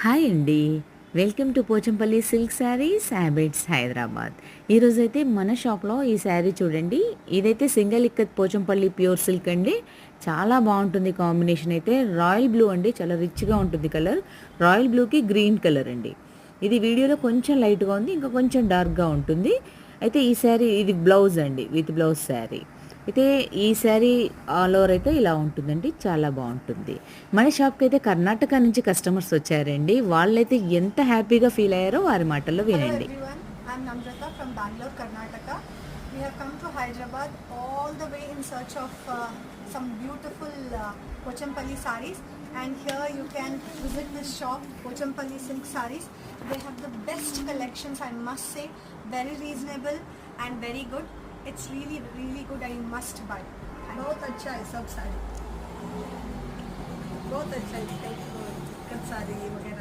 Hi అండి. Welcome to Pochampalli silk saris habits Hyderabad. ఈరోజైతే మన షాప్లో ఈ శారీ చూడండి. ఇదైతే single ikat Pochampalli pure silk అండి. చాలా బాగుంటుంది కాంబినేషన్ అయితే. రాయల్ బ్లూ అండి, చాలా రిచ్గా ఉంటుంది కలర్. రాయల్ బ్లూకి గ్రీన్ కలర్ అండి. ఇది వీడియోలో కొంచెం లైట్గా ఉంది, ఇంకా కొంచెం డార్క్గా ఉంటుంది. అయితే ఈ శారీ ఇది బ్లౌజ్ అండి, విత్ బ్లౌజ్ శారీ. అయితే ఈ శారీ ఆల్ ఓవర్ అయితే ఇలా ఉంటుందండి, చాలా బాగుంటుంది. మన షాప్కి అయితే కర్ణాటక నుంచి కస్టమర్స్ వచ్చారండి. వాళ్ళైతే ఎంత హ్యాపీగా ఫీల్ అయ్యారో వారి మాటల్లో Hello వినండి. everyone, I'm Namrata from Bangalore, Karnataka. We have come to Hyderabad all the way in search of some beautiful Pochampalli sarees, and here you can visit this shop, Pochampalli Silk Sarees. They have the best collections, I must say, very reasonable and very good. It's really really good and you must buy. बहुत अच्छा है सब साड़ी, बहुत अच्छा है। कल साड़ी वगैरह